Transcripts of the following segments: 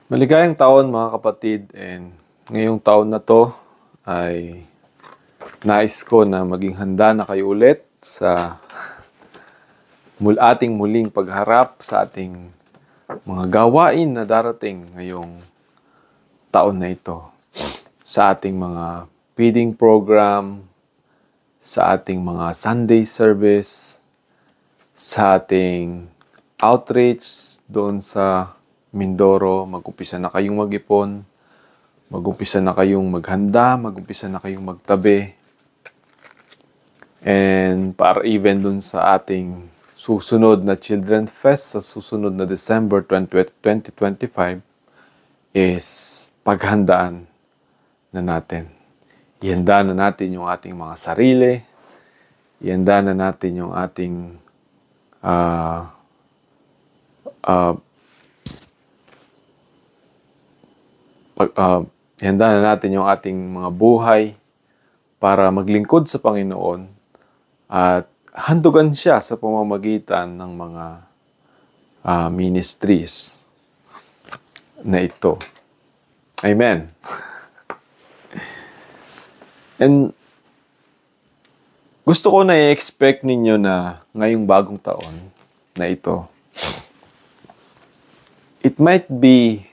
Maligayang taon mga kapatid, and ngayong taon na to ay nais ko na maging handa na kayo ulit sa ating muling pagharap sa ating mga gawain na darating ngayong taon na ito. Sa ating mga feeding program, sa ating mga Sunday service, sa ating outreach doon sa Mindoro. Mag-umpisa na kayong mag-ipon, mag-umpisa na kayong maghanda, mag-umpisa na kayong magtabi. And para even dun sa ating susunod na Children's Fest sa susunod na December 2025 is paghandaan na natin. Ihanda na natin yung ating mga sarili. Ihanda na natin yung ating ihanda na natin yung ating mga buhay para maglingkod sa Panginoon at handugan siya sa pamamagitan ng mga ministries na ito. Amen. And gusto ko na i-expect ninyo na ngayong bagong taon na ito, it might be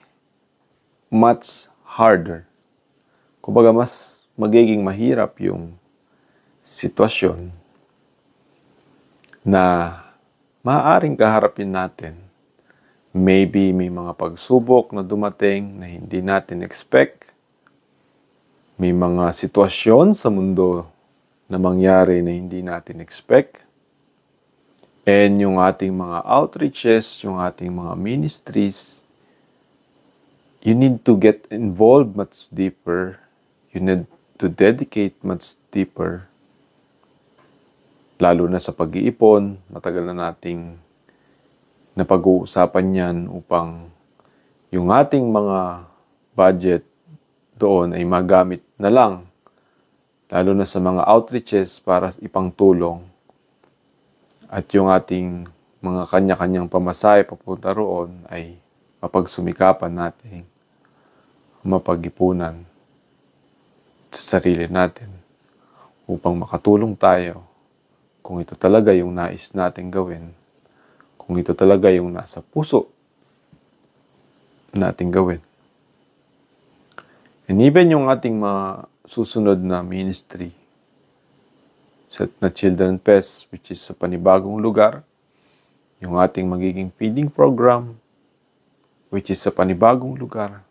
much harder. Kumbaga, mas magiging mahirap yung sitwasyon na maaaring kaharapin natin. Maybe may mga pagsubok na dumating na hindi natin expect. May mga sitwasyon sa mundo na mangyari na hindi natin expect. And yung ating mga outreaches, yung ating mga ministries, you need to get involved much deeper. You need to dedicate much deeper. Lalo na sa pag-iipon, matagal na nating napag-uusapan yan upang yung ating mga budget doon ay magamit na lang. Lalo na sa mga outreaches para ipangtulong. At yung ating mga kanya-kanyang pamasahe papunta roon ay mapagsumikapan natin, mapag-ipunan sa sarili natin upang makatulong tayo kung ito talaga yung nais nating gawin, kung ito talaga yung nasa puso nating gawin. And even yung ating mga susunod na ministry na Children's Fest, which is sa panibagong lugar, yung ating magiging feeding program, which is sa panibagong lugar.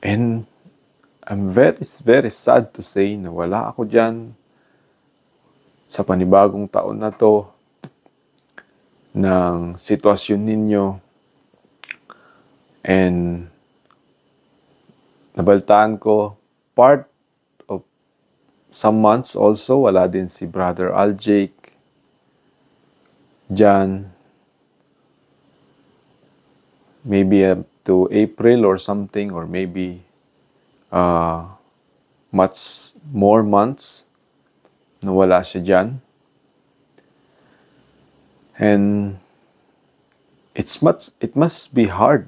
And I'm very, very sad to say na wala ako dyan sa panibagong taon na to ng sitwasyon ninyo. And nabaltaan ko, part of some months also, wala din si Brother Aljake dyan. Maybe up to April or something, or maybe much more months na wala siya dyan. And it must be hard.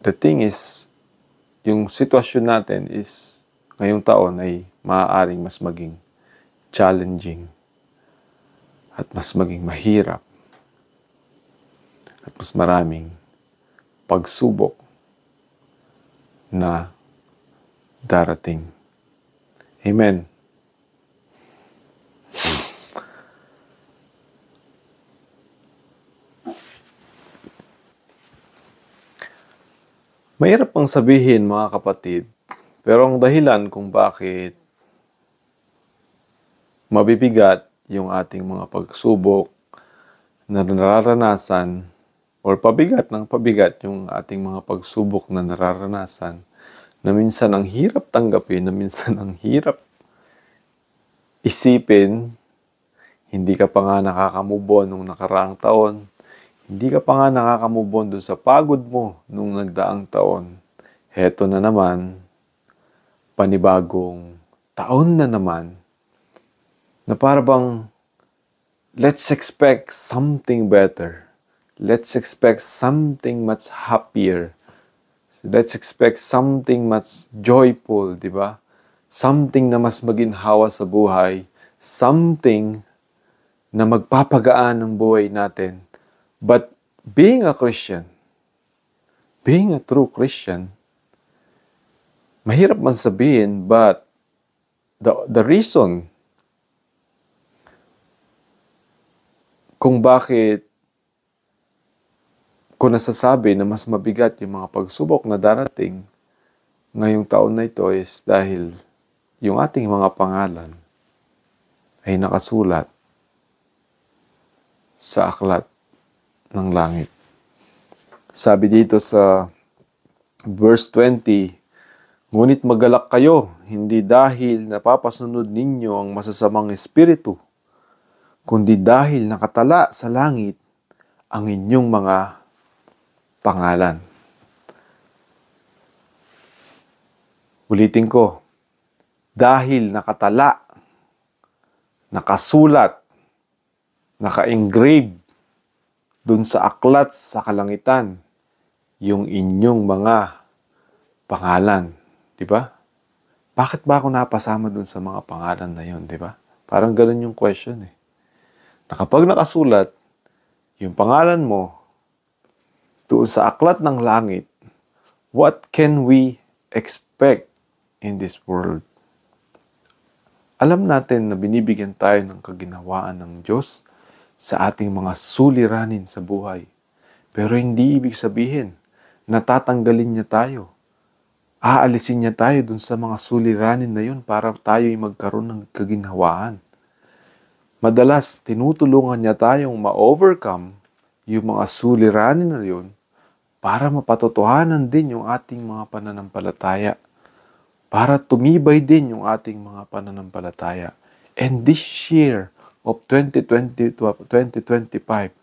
The thing is, yung sitwasyon natin is ngayong taon ay maaaring mas maging challenging at mas maging mahirap at mas maraming pagsubok na darating. Amen. Mahirap pang sabihin mga kapatid, pero ang dahilan kung bakit mabibigat yung ating mga pagsubok na nararanasan or pabigat ng pabigat yung ating mga pagsubok na nararanasan na minsan ang hirap tanggapin, na minsan ang hirap isipin, hindi ka pa nga nakakamove on nung nakaraang taon, hindi ka pa nga nakakamove on doon sa pagod mo nung nagdaang taon. Heto na naman, panibagong taon na naman, na para bang let's expect something better. let's expect something much happier. Let's expect something much joyful, di ba? Something na mas maginhawa sa buhay. Something na magpapagaan ng buhay natin. But being a Christian, being a true Christian, mahirap man sabihin, but the reason kung bakit ko nasasabi na mas mabigat yung mga pagsubok na darating ngayong taon na ito is dahil yung ating mga pangalan ay nakasulat sa aklat ng langit. Sabi dito sa verse 20, ngunit magalak kayo, hindi dahil napapasunod ninyo ang masasamang espiritu, kundi dahil nakatala sa langit ang inyong mga pangalan. Ulitin ko, dahil nakatala, nakasulat, naka-engrave dun sa aklat sa kalangitan, yung inyong mga pangalan. Di ba? Bakit ba ako napasama dun sa mga pangalan na yun? Di ba? Parang ganun yung question eh. Na kapag nakasulat, yung pangalan mo, doon sa aklat ng langit, what can we expect in this world? Alam natin na binibigyan tayo ng kaginhawaan ng Diyos sa ating mga suliranin sa buhay. Pero hindi ibig sabihin na tatanggalin niya tayo. Aalisin niya tayo dun sa mga suliranin na yun para tayo'y magkaroon ng kaginhawaan. Madalas, tinutulungan niya tayong ma-overcome yung mga suliranin na yun para mapatotohanan din yung ating mga pananampalataya. Para tumibay din yung ating mga pananampalataya. And this year of 2020 to 2025,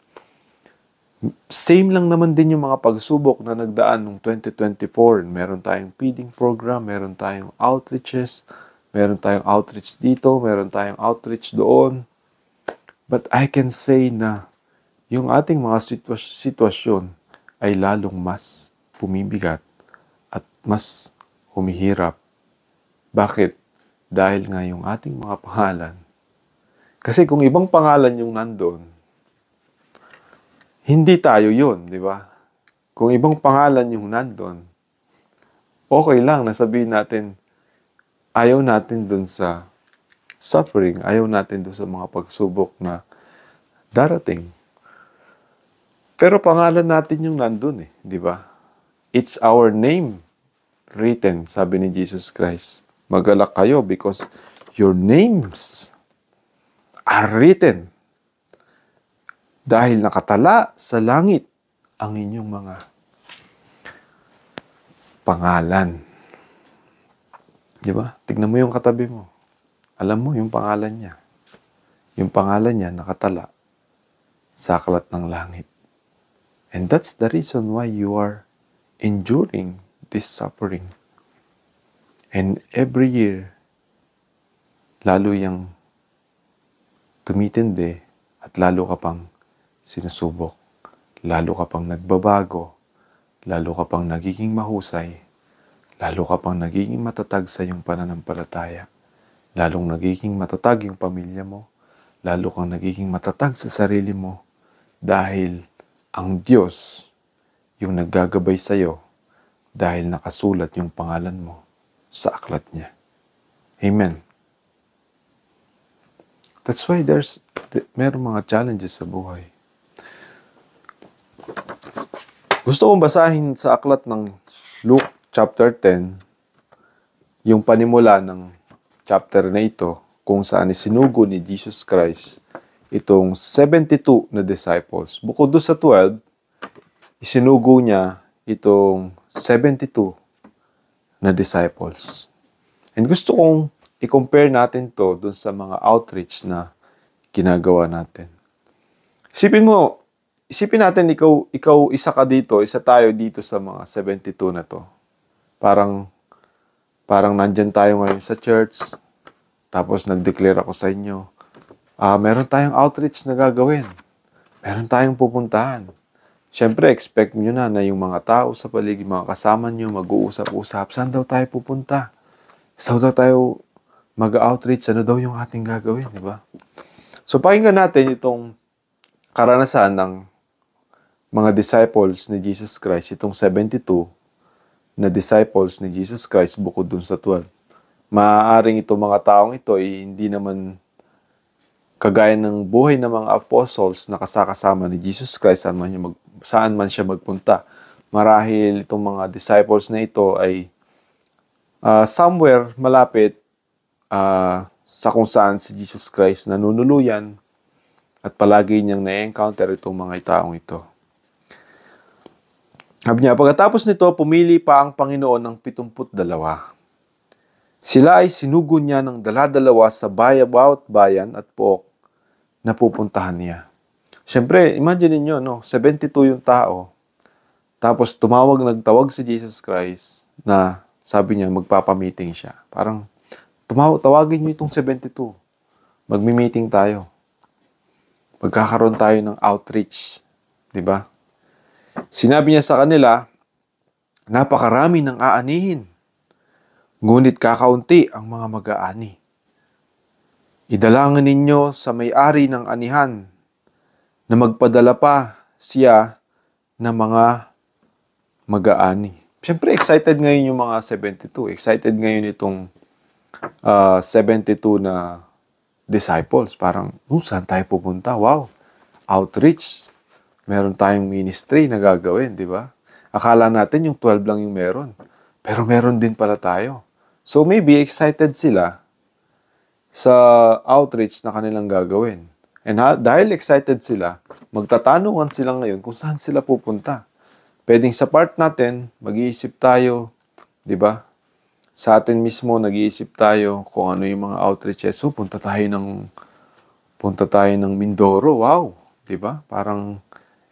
same lang naman din yung mga pagsubok na nagdaan noong 2024. Meron tayong feeding program, meron tayong outreaches, meron tayong outreach dito, meron tayong outreach doon. But I can say na yung ating mga sitwasyon ay lalong mas pumibigat at mas humihirap. Bakit? Dahil nga yung ating mga pangalan. Kasi kung ibang pangalan yung nandun, hindi tayo yun, di ba? Kung ibang pangalan yung nandun, okay lang na sabihin natin, ayaw natin dun sa suffering, ayaw natin dun sa mga pagsubok na darating. Pero pangalan natin yung nandun di ba? It's our name written, sabi ni Jesus Christ. Magalak kayo because your names are written. Dahil nakatala sa langit ang inyong mga pangalan. Di ba? Tignan mo yung katabi mo. Alam mo yung pangalan niya. Yung pangalan niya nakatala sa aklat ng langit. And that's the reason why you are enduring this suffering. And every year, lalo yung tumitindi at lalo ka pang sinusubok. Lalo ka pang nagbabago. Lalo ka pang nagiging mahusay. Lalo ka pang nagiging matatag sa iyong pananampalataya. Lalong nagiging matatag yung pamilya mo. Lalo kang nagiging matatag sa sarili mo. Dahil ang Diyos yung naggagabay sa iyo dahil nakasulat yung pangalan mo sa aklat niya. Amen. That's why meron mga challenges sa buhay. Gusto kong basahin sa aklat ng Luke chapter 10, yung panimula ng chapter na ito, kung saan isinugo ni Jesus Christ itong 72 na disciples. Bukod doon sa 12, isinugo niya itong 72 na disciples. And gusto kong i-compare natin to doon sa mga outreach na ginagawa natin. Isipin natin ikaw isa ka dito, isa tayo dito sa mga 72 na to. Parang nandyan tayo ngayon sa church, tapos nag-declare ako sa inyo, meron tayong outreach na gagawin. Meron tayong pupuntahan. Siyempre, expect nyo na yung mga tao sa paligid, mga kasama nyo, mag-uusap-usap. Saan daw tayo pupunta? Saan daw tayo mag-outreach? Ano daw yung ating gagawin, di ba? So, pakinggan natin itong karanasan ng mga disciples ni Jesus Christ, itong 72 na disciples ni Jesus Christ bukod dun sa 12. Maaaring itong mga taong ito ay hindi naman kagaya ng buhay ng mga apostles na kasakasama ni Jesus Christ saan man siya magpunta. Marahil itong mga disciples na ito ay somewhere malapit sa kung saan si Jesus Christ nanunuluyan at palagi niyang na-encounter itong mga taong ito. Sabi niya, pagkatapos nito, pumili pa ang Panginoon ng 72. Sila ay sinugo niya ng dala-dalawa sa bawat bayan at pook na pupuntahan niya. Siyempre, imagine niyo, 72 yung tao. Tapos nagtawag si Jesus Christ na sabi niya magpapamiting siya. Parang tawagin niyo itong 72. Magmi-meeting tayo. Magkakaroon tayo ng outreach. 'Di ba? Sinabi niya sa kanila, napakarami ng aanihin. Ngunit kakaunti ang mga mag-aani. Idalangin ninyo sa may-ari ng anihan na magpadala pa siya ng mga mag-aani. Siyempre, excited ngayon yung mga 72. Excited ngayon itong 72 na disciples. Parang, saan tayo pupunta? Wow! Outreach. Meron tayong ministry na gagawin, di ba? Akala natin yung 12 lang yung meron. Pero meron din pala tayo. So maybe excited sila sa outreach na kanilang gagawin. And dahil excited sila, magtatanungan sila ngayon kung saan sila pupunta. Pwedeng sa part natin, mag-iisip tayo, di ba? Sa atin mismo, nag-iisip tayo kung ano yung mga outreaches. So, punta tayo ng Mindoro. Wow! Di ba? Parang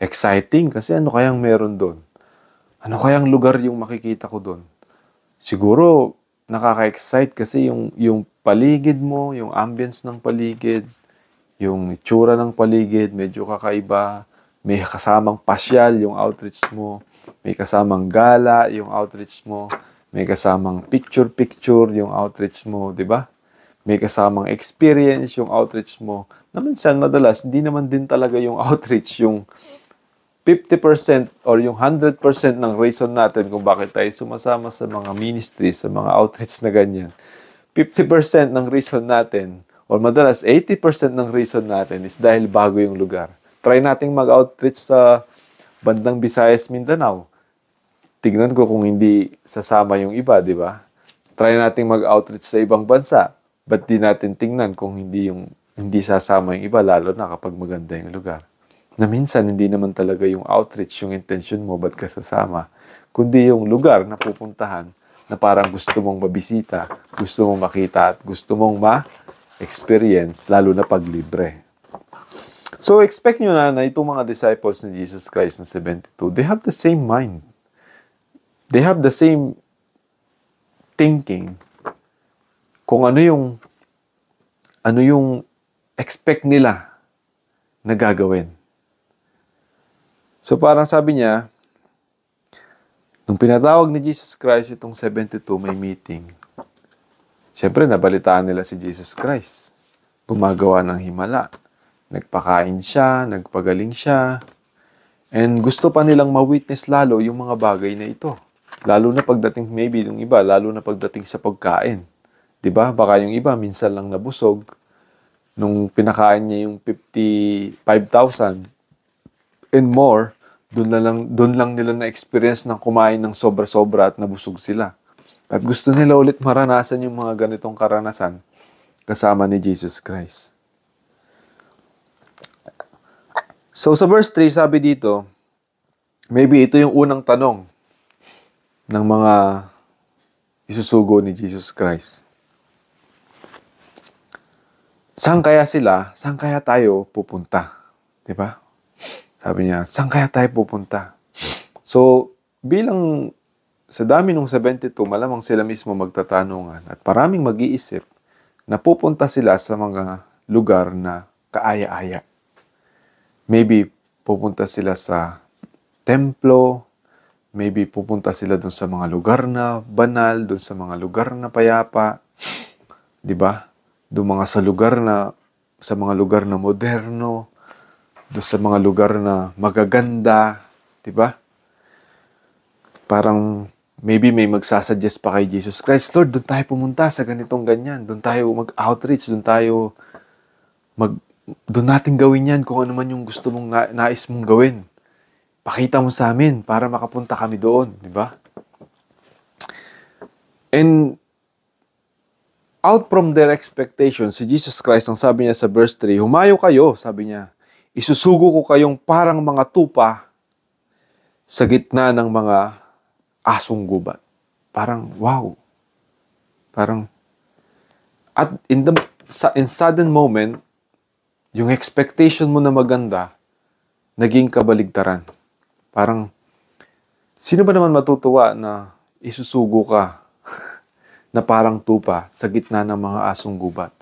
exciting kasi ano kayang meron doon? Ano kayang lugar yung makikita ko doon? Siguro, nakaka-excite kasi yung paligid mo, yung ambience ng paligid, yung itsura ng paligid, medyo kakaiba. May kasamang pasyal yung outreach mo. May kasamang gala yung outreach mo. May kasamang picture-picture yung outreach mo, di ba? May kasamang experience yung outreach mo. Na minsan, madalas, hindi naman din talaga yung outreach yung 50% or yung 100% ng reason natin kung bakit tayo sumasama sa mga ministries, sa mga outreach na ganyan. 50% ng reason natin, or madalas 80% ng reason natin is dahil bago yung lugar. Try nating mag-outreach sa bandang Visayas, Mindanao. Tignan ko kung hindi sasama yung iba, di ba? Try nating mag-outreach sa ibang bansa. Ba't di natin tingnan kung hindi sasama yung iba, lalo na kapag maganda yung lugar? Na minsan, hindi naman talaga yung outreach, yung intention mo, ba't ka sasama? Kundi yung lugar na pupuntahan na parang gusto mong mabisita, gusto mong makita, at gusto mong ma-experience, lalo na pag libre. So, expect nyo na itong mga disciples ni Jesus Christ na 72, they have the same mind. They have the same thinking. Kung ano yung expect nila na gagawin. So parang sabi niya, nung pinatawag ni Jesus Christ itong 72, may meeting. Siyempre, nabalitaan nila si Jesus Christ. Gumagawa ng himala. Nagpakain siya, nagpagaling siya. And gusto pa nilang ma-witness lalo yung mga bagay na ito. Lalo na pagdating, maybe yung iba, lalo na pagdating sa pagkain. Diba? Baka yung iba, minsan lang nabusog. Nung pinakain niya yung 55,000 and more, doon lang nila na-experience ng kumain ng sobra-sobra at nabusog sila. At gusto nila ulit maranasan yung mga ganitong karanasan kasama ni Jesus Christ. So sa verse 3, sabi dito, maybe ito yung unang tanong ng mga isusugo ni Jesus Christ. Saan kaya sila? Saan kaya tayo pupunta? Diba? Sabi niya, saan kaya tayo pupunta? So, bilang sa dami ng 72, malamang sila mismo magtatanungan at maraming mag-iisip na pupunta sila sa mga lugar na kaaya-aya. Maybe pupunta sila sa templo, maybe pupunta sila dun sa mga lugar na banal, dun sa mga lugar na payapa, 'di ba? Sa mga lugar na moderno, dun sa mga lugar na magaganda, 'di ba? Parang maybe may magsasuggest pa kay Jesus Christ, Lord, doon tayo pumunta sa ganitong ganyan. Doon tayo mag-outreach, doon natin gawin yan kung ano man yung gusto mong nais mong gawin. Pakita mo sa amin para makapunta kami doon, di ba? And out from their expectations, si Jesus Christ, ang sabi niya sa verse 3, humayo kayo, sabi niya, isusugo ko kayong parang mga tupa sa gitna ng mga asong gubat. Parang, wow. Parang, at in sudden moment, yung expectation mo na maganda, naging kabaligtaran. Parang, sino ba naman matutuwa na isusugo ka na parang tupa sa gitna ng mga asong gubat?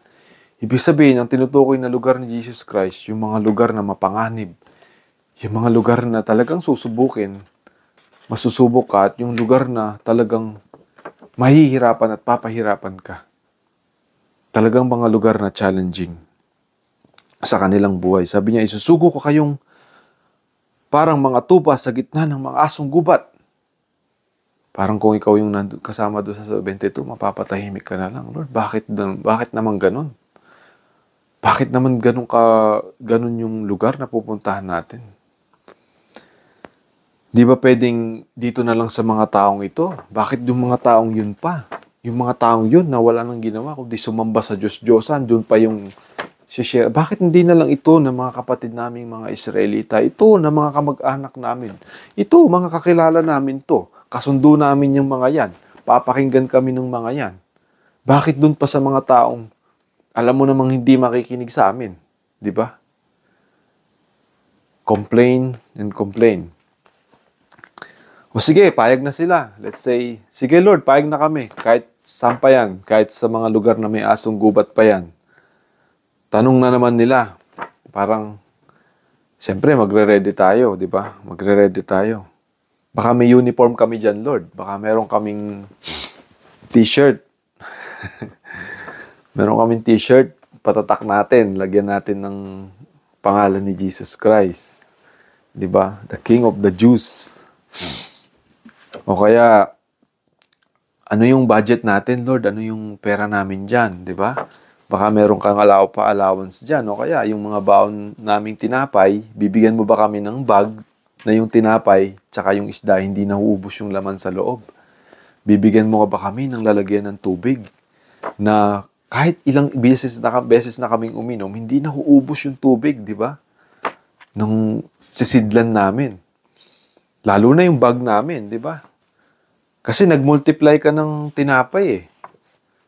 Ibig sabihin, ang tinutukoy na lugar ni Jesus Christ, yung mga lugar na mapanganib, yung mga lugar na talagang masusubok ka, at yung lugar na talagang mahihirapan at papahirapan ka. Talagang mga lugar na challenging sa kanilang buhay. Sabi niya, isusugo ko kayong parang mga tupa sa gitna ng mga asong gubat. Parang kung ikaw yung kasama doon sa 22, mapapatahimik ka na lang. Lord, bakit naman ganun? Bakit naman ganun yung lugar na pupuntahan natin? Di ba pwedeng dito na lang sa mga taong ito? Bakit yung mga taong yun pa? Yung mga taong yun na wala nang ginawa, kundi sumamba sa Diyos-Diyosan, doon pa yung share. Bakit hindi na lang ito ng mga kapatid naming mga Israelita? Ito na mga kamag-anak namin. Ito, mga kakilala namin to. Kasundo namin yung mga yan. Papakinggan kami ng mga yan. Bakit doon pa sa mga taong alam mo namang hindi makikinig sa amin? Di ba? Complain and complain. O sige, payag na sila. Let's say, sige Lord, payag na kami. Kahit saan pa yan, kahit sa mga lugar na may asong gubat pa yan. Tanong na naman nila, parang, siyempre magre-ready tayo, di ba? Magre-ready tayo. Baka may uniform kami dyan, Lord. Baka meron kaming t-shirt. Meron kaming t-shirt, patatak natin, lagyan natin ng pangalan ni Jesus Christ. Di ba? The King of the Jews. O kaya, ano yung budget natin, Lord? Ano yung pera namin dyan? Di ba? Baka meron kang allowance dyan. O kaya, yung mga baon naming tinapay, bibigyan mo ba kami ng bag na yung tinapay tsaka yung isda hindi nauubos yung laman sa loob? Bibigyan mo ba kami ng lalagyan ng tubig na kahit ilang beses na kaming uminom, hindi nauubos yung tubig, di ba? Nung sisidlan namin. Lalo na yung bag namin, di ba? Kasi nagmultiply ka ng tinapay eh.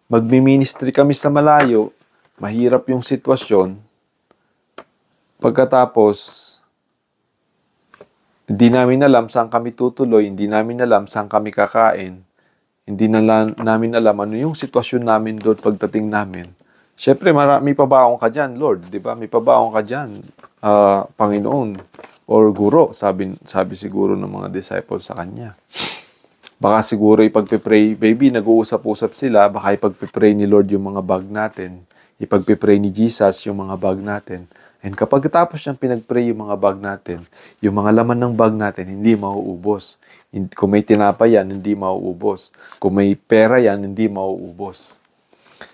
Magmi-ministry kami sa malayo, mahirap yung sitwasyon. Pagkatapos, hindi namin alam saan kami tutuloy, hindi namin alam saan kami kakain, hindi namin alam ano yung sitwasyon namin doon pagdating namin. Siyempre, may pabaong ka dyan, Lord, di ba? May pabaong ka dyan, Panginoon, or Guro, sabi siguro ng mga disciples sa Kanya. Baka siguro ipagpipray, baby, nag-uusap-usap sila, baka ipagpipray ni Lord yung mga bag natin, ipagpipray ni Jesus yung mga bag natin. And kapag tapos niyang pinagpray yung mga bag natin, yung mga laman ng bag natin, hindi mauubos. Kung may tinapay yan, hindi mauubos. Kung may pera yan, hindi mauubos.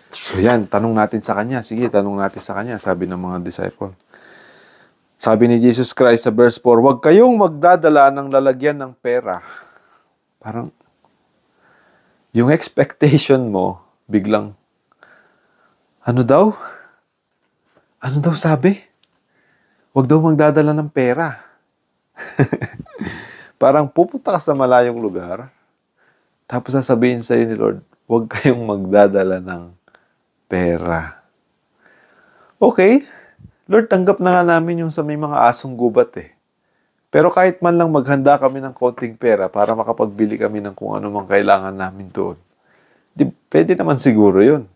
So yan, tanong natin sa Kanya. Sige, tanong natin sa Kanya, sabi ng mga disciple. Sabi ni Jesus Christ sa verse 4, huwag kayong magdadala ng lalagyan ng pera. Parang, yung expectation mo, biglang, ano daw? Ano daw sabi? Huwag daw magdadala ng pera. Parang pupunta ka sa malayong lugar, tapos sasabihin sa'yo ni Lord, huwag kayong magdadala ng pera. Okay, Lord, tanggap na nga namin yung sa may mga asong gubat eh. Pero kahit man lang maghanda kami ng konting pera para makapagbili kami ng kung ano mang kailangan namin doon, pwede naman siguro yun.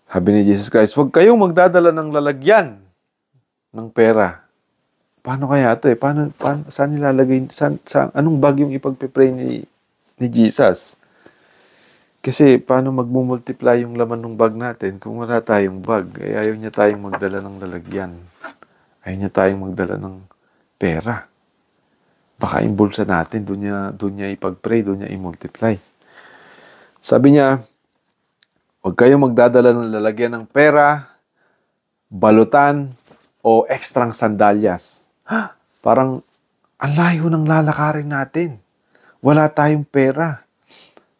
Sabi ni Jesus Christ, huwag kayong magdadala ng lalagyan ng pera. paano kaya ito eh? Saan nilalagay, anong bag yung ipagpipray ni Jesus? Kasi paano magmumultiply yung laman ng bag natin kung wala tayong bag? Eh, ayaw niya tayong magdala ng lalagyan. Ayaw niya tayong magdala ng pera. Baka yung bulsa natin, doon niya ipag-pray, doon niya i-multiply. Sabi niya, huwag kayong magdadala ng lalagyan ng pera, balutan, o ekstrang sandalyas. Parang, ang layo ng lalakarin natin. Wala tayong pera.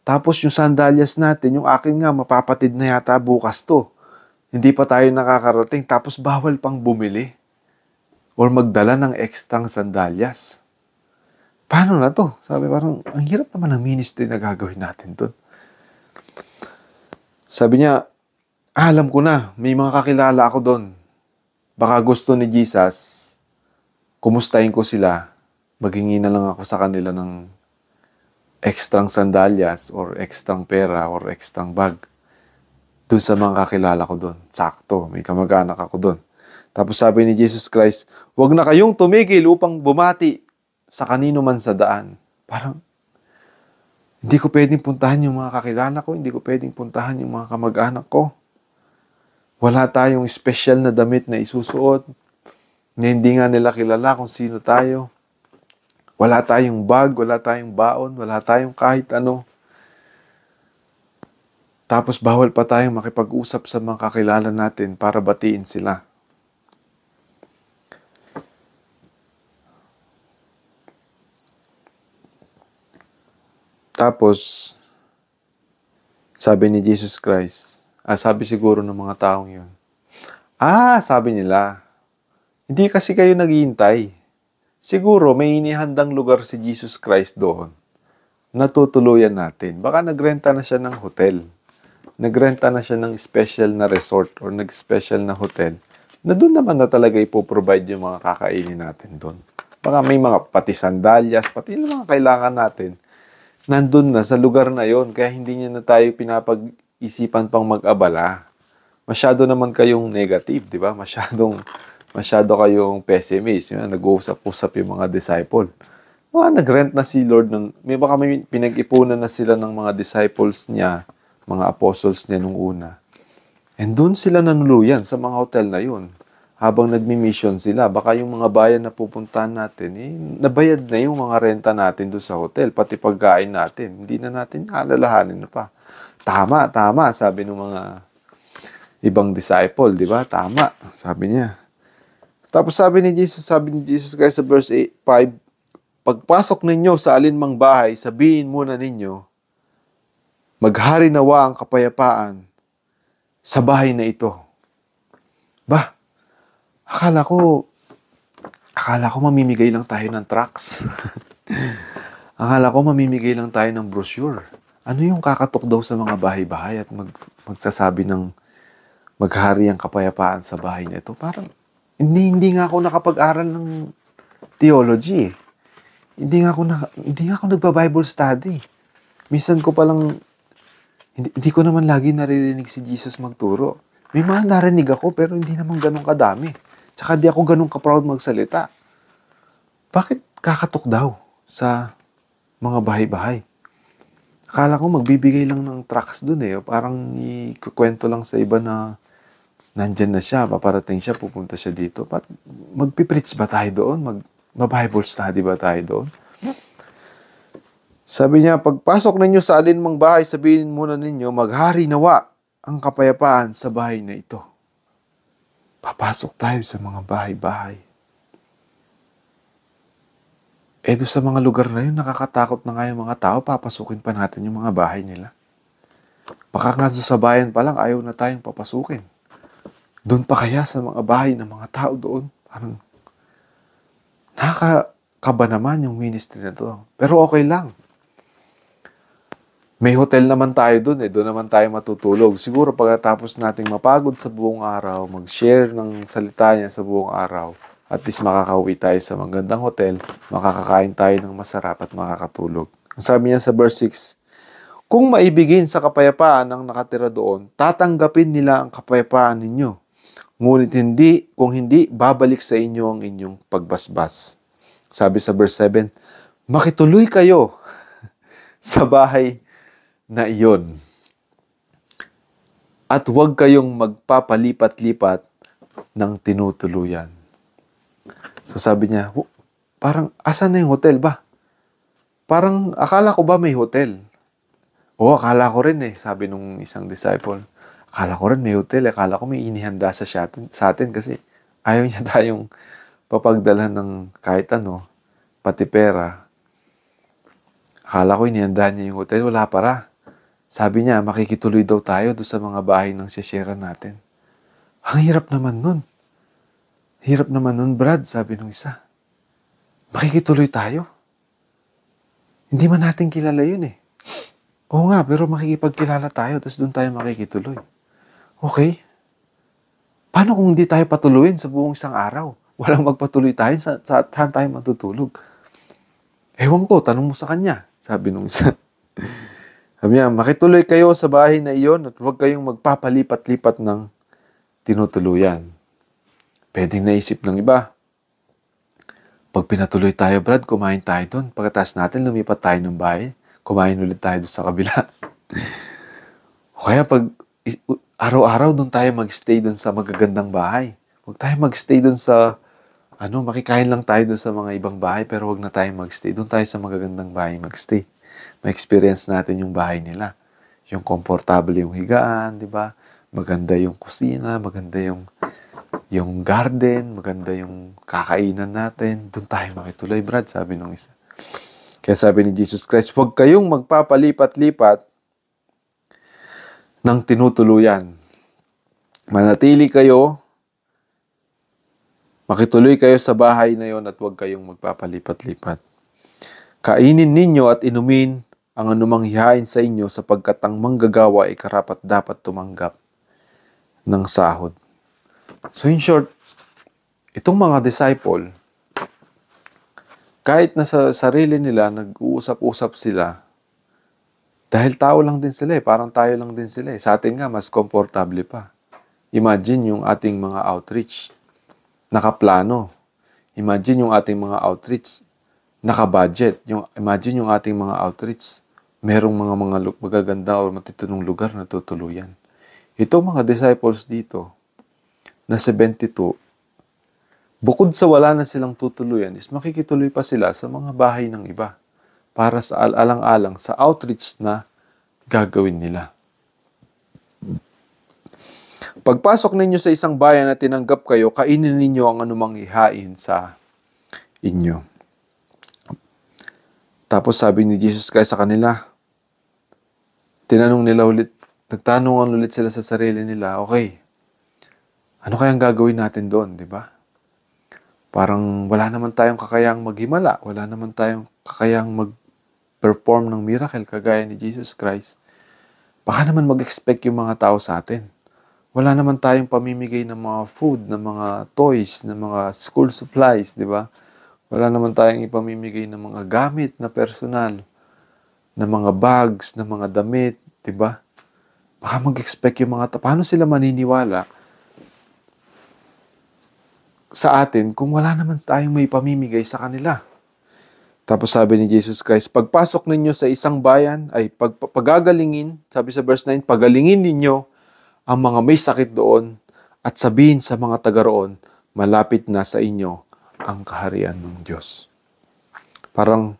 Tapos yung sandalyas natin, yung akin nga, mapapatid na yata bukas to. Hindi pa tayo nakakarating, tapos bawal pang bumili. Or magdala ng ekstrang sandalyas. Paano na to? Sabi parang, ang hirap naman ng ministry na gagawin natin doon. Sabi niya, alam ko na, may mga kakilala ako doon. Baka gusto ni Jesus, kumustahin ko sila, maghingi na lang ako sa kanila ng ekstrang sandalyas or ekstrang pera or ekstrang bag. Doon sa mga kakilala ko doon. Sakto, may kamag-anak ako doon. Tapos sabi ni Jesus Christ, huwag na kayong tumigil upang bumati sa kanino man sa daan. Parang, hindi ko pwedeng puntahan yung mga kakilala ko, hindi ko pwedeng puntahan yung mga kamag-anak ko. Wala tayong special na damit na isusuot, na hindi nga nila kilala kung sino tayo. Wala tayong bag, wala tayong baon, wala tayong kahit ano. Tapos bawal pa tayong makipag-usap sa mga kakilala natin para batiin sila. Tapos, sabi ni Jesus Christ, sabi siguro ng mga taong yun, sabi nila, hindi kasi kayo naghihintay. Siguro may inihandang lugar si Jesus Christ doon. Natutuluyan natin. Baka nagrenta na siya ng hotel. Nagrenta na siya ng special na resort or nag-special na hotel na doon naman na talaga ipoprovide yung mga kakainin natin doon. Baka may mga pati sandalyas, pati yung mga kailangan natin. Nandun na sa lugar na yon, kaya hindi niya na tayo pinapag-isipan pang mag-abala. Masyado naman kayong negative, di ba? Masyado kayong pessimist. Nag-uusap-usap yung mga disciple. Nag-rent na si Lord may pinag-ipunan na sila ng mga disciples niya, mga apostles niya nung una. And doon sila nanuluyan sa mga hotel na yun. Habang nagmi-mission sila, baka yung mga bayan na pupuntahan natin, nabayad na yung mga renta natin doon sa hotel, pati pagkain natin. Hindi na natin alalahanin na pa. Tama, sabi ng mga ibang disciple, di ba? Tama, sabi niya. Tapos sabi ni Jesus guys sa verse 5, pagpasok ninyo sa alinmang bahay, sabihin muna ninyo, maghari nawa ang kapayapaan sa bahay na ito. Akala ko mamimigay lang tayo ng tracts. Akala ko mamimigay lang tayo ng brochure. Ano yung kakatok daw sa mga bahay-bahay at magsasabi ng maghari ang kapayapaan sa bahay na ito? Parang, hindi nga ako nakapag-aral ng theology. Hindi nga ako nagba-Bible study. Minsan ko palang, hindi ko naman lagi naririnig si Jesus magturo. May mga narinig ako pero hindi naman ganun kadami. Tsaka di ako ganun ka-proud magsalita. Bakit kakatok daw sa mga bahay-bahay? Akala ko magbibigay lang ng tracts dun eh. Parang ikukwento lang sa iba na nandyan na siya, paparating siya, pupunta siya dito. Magpipreach ba tayo doon? Mag-Bible study ba tayo doon? Sabi niya, pagpasok ninyo sa alinmang bahay, sabihin muna ninyo, maghari nawa ang kapayapaan sa bahay na ito. Papasok tayo sa mga bahay-bahay. Doon sa mga lugar na yun, nakakatakot na nga yung mga tao, papasukin pa natin yung mga bahay nila. Baka nga sa bayan pa lang, ayaw na tayong papasukin. Doon pa kaya sa mga bahay ng mga tao doon, parang nakakaba naman yung ministry na to. Pero okay lang. May hotel naman tayo doon doon naman tayo matutulog. Siguro pagkatapos nating mapagod sa buong araw, mag-share ng salita niya sa buong araw, at least makakauwi tayo sa magandang hotel, makakakain tayo ng masarap at makakatulog. Ang sabi niya sa verse 6, kung maibigin sa kapayapaan ang nakatira doon, tatanggapin nila ang kapayapaan ninyo. Ngunit kung hindi, babalik sa inyo ang inyong pagbasbas. Sabi sa verse 7, makituloy kayo sa bahay na iyon. At huwag kayong magpapalipat-lipat ng tinutuluyan. So sabi niya, parang asan na yung hotel ba? Parang akala ko ba may hotel? Oo, akala ko rin sabi nung isang disciple. Akala ko rin may hotel, akala ko may inihanda sa atin kasi ayaw niya tayong papagdalhan ng kahit ano, pati pera. Akala ko inihanda niya yung hotel, wala para. Sabi niya, makikituloy daw tayo doon sa mga bahay ng siyashera natin. Ang hirap naman nun. Hirap naman nun, Brad, sabi nung isa. Makikituloy tayo? Hindi man natin kilala yun Oo nga, pero makikipagkilala tayo, tapos doon tayo makikituloy. Okay. Paano kung hindi tayo patuluin sa buong isang araw? Walang magpatuloy tayo, saan tayo matutulog? Ewan ko, tanong mo sa kanya, sabi nung isa. Sabi niya, makituloy kayo sa bahay na iyon at huwag kayong magpapalipat-lipat ng tinutuluyan. Pwedeng naisip ng iba. Pag pinatuloy tayo, Brad, kumain tayo doon. Pagkatapos natin, lumipat tayo ng bahay. Kumain ulit tayo doon sa kabila. Kaya pag araw-araw doon tayo mag-stay doon sa magagandang bahay. Huwag tayo mag-stay doon sa, makikain lang tayo doon sa mga ibang bahay, pero huwag na tayo mag-stay. Doon tayo sa magagandang bahay mag-stay. Ma-experience natin yung bahay nila. Yung komportable yung higaan, di ba? Maganda yung kusina, maganda yung garden, maganda yung kakainan natin. Doon tayo makituloy, Brad, sabi nung isa. Kaya sabi ni Jesus Christ, huwag kayong magpapalipat-lipat ng tinutuluyan. Manatili kayo, makituloy kayo sa bahay na yon at huwag kayong magpapalipat-lipat. Kainin ninyo at inumin ang anumang hihain sa inyo sapagkat ang manggagawa ay karapat dapat tumanggap ng sahod. So in short, itong mga disciple, kahit nasa sarili nila, nag-uusap-usap sila, dahil tao lang din sila parang tayo lang din sila Sa atin nga, mas komportable pa. Imagine yung ating mga outreach, nakaplano. Imagine yung ating mga outreach, naka-budget. Imagine yung ating mga outreach, merong mga magaganda o matitunong lugar na tutuluyan. Itong mga disciples dito, na 72, bukod sa wala na silang tutuluyan, is makikituloy pa sila sa mga bahay ng iba para sa alang-alang sa outreach na gagawin nila. Pagpasok ninyo sa isang bayan na tinanggap kayo, kainin ninyo ang anumang ihain sa inyo. Tapos sabi ni Jesus Christ sa kanila, nagtanungan ulit sila sa sarili nila, okay, ano kayang gagawin natin doon, di ba? Parang wala naman tayong kakayang maghimala, wala naman tayong kakayang mag-perform ng miracle kagaya ni Jesus Christ. Baka naman mag-expect yung mga tao sa atin. Wala naman tayong pamimigay ng mga food, ng mga toys, ng mga school supplies, di ba? Wala naman tayong ipamimigay ng mga gamit na personal, ng mga bags, ng mga damit, di ba? Baka mag-expect yung mga tao. Paano sila maniniwala sa atin kung wala naman tayong may pamimigay sa kanila? Tapos sabi ni Jesus Christ, pagpasok ninyo sa isang bayan, pagagalingin, sabi sa verse 9, pagalingin ninyo ang mga may sakit doon at sabihin sa mga taga roon, malapit na sa inyo ang kaharian ng Diyos. Parang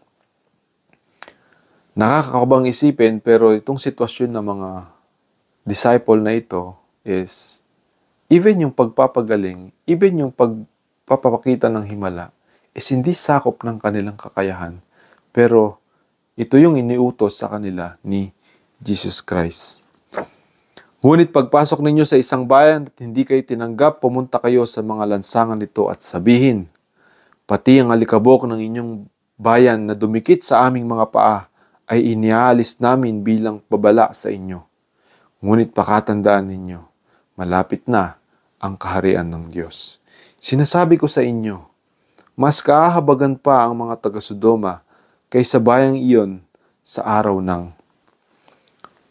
nakakakabang isipin, pero itong sitwasyon ng mga disciple na ito is even yung pagpapagaling, even yung pagpapakita ng himala, is hindi sakop ng kanilang kakayahan. Pero ito yung iniutos sa kanila ni Jesus Christ. Ngunit pagpasok ninyo sa isang bayan at hindi kayo tinanggap, pumunta kayo sa mga lansangan nito at sabihin, pati ang alikabok ng inyong bayan na dumikit sa aming mga paa ay iniaalis namin bilang babala sa inyo. Ngunit pakatandaan ninyo, malapit na ang kaharian ng Diyos. Sinasabi ko sa inyo, mas kahahabagan pa ang mga taga-Sodoma kaysa bayang iyon sa araw ng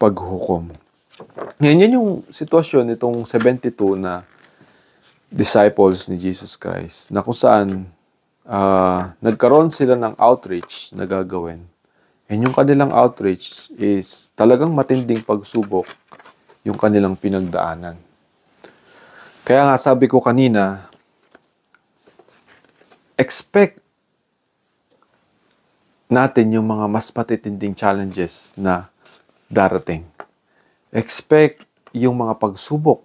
paghukom. Ngayon, yan yung sitwasyon nitong 72 na disciples ni Jesus Christ na kung saan nagkaroon sila ng outreach na gagawin. And yung kanilang outreach is talagang matinding pagsubok yung kanilang pinagdaanan. Kaya nga sabi ko kanina, expect natin yung mga mas matitinding challenges na darating. Expect yung mga pagsubok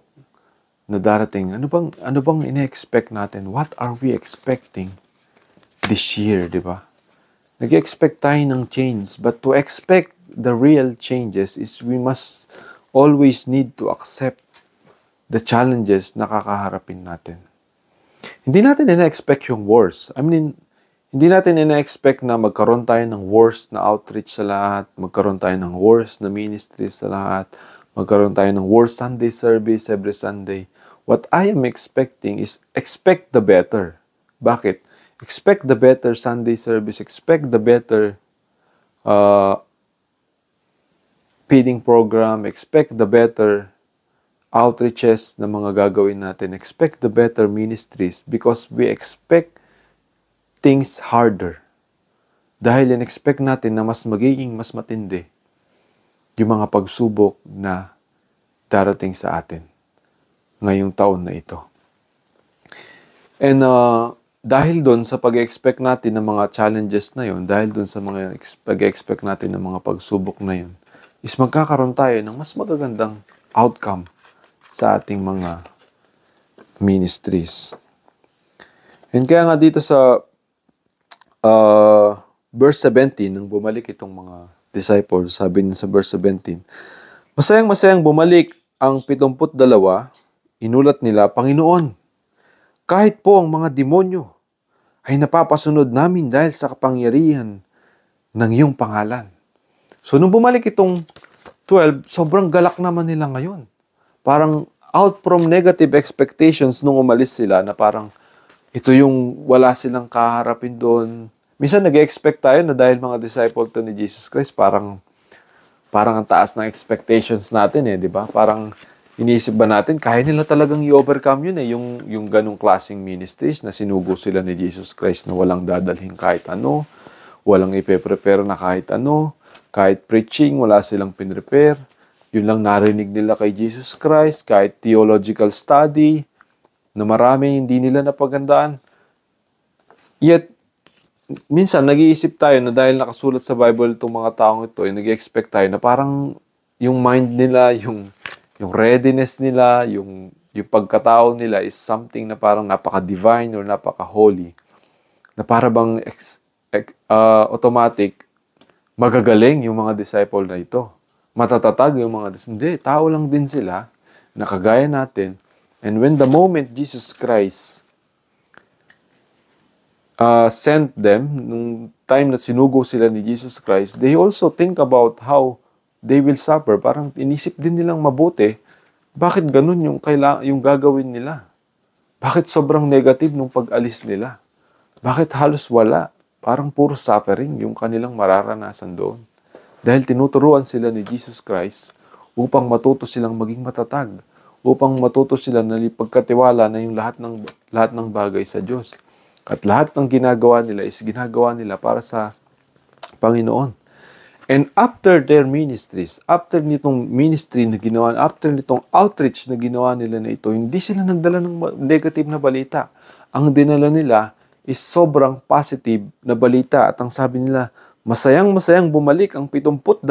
na darating. Ano bang ine-expect natin? What are we expecting this year, di ba? Nag-expect tayo ng change, but to expect the real changes is we must always need to accept the challenges na kakaharapin natin. Hindi natin ina-expect yung worst. I mean, hindi natin ina-expect na magkaroon tayo ng worst na outreach sa lahat, magkaroon tayo ng worst na ministry sa lahat, magkaroon tayo ng worst Sunday service every Sunday. What I am expecting is expect the better. Bakit? Expect the better Sunday service, expect the better feeding program, expect the better outreaches na mga gagawin natin, expect the better ministries because we expect things harder. Dahil in-expect natin na mas magiging mas matindi yung mga pagsubok na darating sa atin ngayong taon na ito. And dahil doon sa pag-expect natin ng mga challenges na yun, dahil doon sa mga pag-expect natin ng mga pagsubok na yun, is magkakaroon tayo ng mas magagandang outcome sa ating mga ministries. And kaya nga dito sa verse 17, nang bumalik itong mga disciples, sabi niya sa verse 17, masayang-masayang bumalik ang 72, inulat nila, Panginoon, kahit po ang mga demonyo ay napapasunod namin dahil sa kapangyarihan ng iyong pangalan. So, nung bumalik itong 12, sobrang galak naman nila ngayon. Parang out from negative expectations nung umalis sila na parang ito yung wala silang kaharapin doon. Minsan nag-expect tayo na dahil mga disciple to ni Jesus Christ, parang ang taas ng expectations natin di ba? Parang iniisip ba natin, kaya nila talagang i-overcome yun yung ganong klaseng ministries na sinugo sila ni Jesus Christ na walang dadalhin kahit ano, walang ipe-prepare na kahit ano, kahit preaching, wala silang pinrepare. Yun lang narinig nila kay Jesus Christ, kahit theological study, na marami hindi nila napagandaan. Yet, minsan nag-iisip tayo na dahil nakasulat sa Bible itong mga taong ito, nag-expect tayo na parang yung mind nila, yung readiness nila, yung pagkatao nila is something na parang napaka-divine or napaka-holy. Na para bang automatic, magagaling yung mga disciple na ito. Matatatag yung mga disciple. Hindi, tao lang din sila, nakagaya natin. And when the moment Jesus Christ sent them, nung time na sinugo sila ni Jesus Christ, they also think about how they will suffer. Parang inisip din nilang mabuti, bakit ganun yung gagawin nila? Bakit sobrang negative nung pag-alis nila? Bakit halos wala? Parang puro suffering yung kanilang mararanasan doon. Dahil tinuturuan sila ni Jesus Christ upang matuto silang maging matatag, upang matuto sila na ipagkatiwala na yung lahat ng bagay sa Diyos. At lahat ng ginagawa nila is ginagawa nila para sa Panginoon. And after their ministries, after nitong ministry na ginawa, after nitong outreach na ginawa nila na ito, hindi sila nagdala ng negative na balita. Ang dinala nila is sobrang positive na balita. At ang sabi nila, masayang-masayang bumalik ang 72.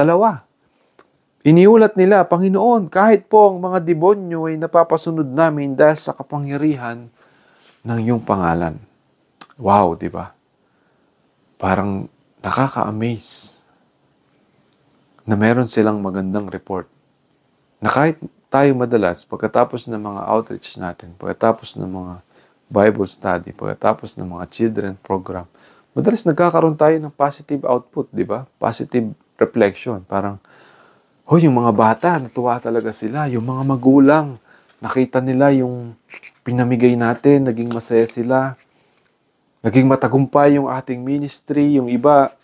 Iniulat nila, Panginoon, kahit po ang mga demonyo ay napapasunod namin dahil sa kapangyarihan ng iyong pangalan. Wow, di ba? Parang nakaka-amaze na meron silang magandang report. Na kahit tayo madalas, pagkatapos ng mga outreach natin, pagkatapos ng mga Bible study, pagkatapos ng mga children program, madalas nagkakaroon tayo ng positive output, di ba? Positive reflection. Parang, yung mga bata, natuwa talaga sila. Yung mga magulang, nakita nila yung pinamigay natin, naging masaya sila. Naging matagumpay yung ating ministry. Yung iba,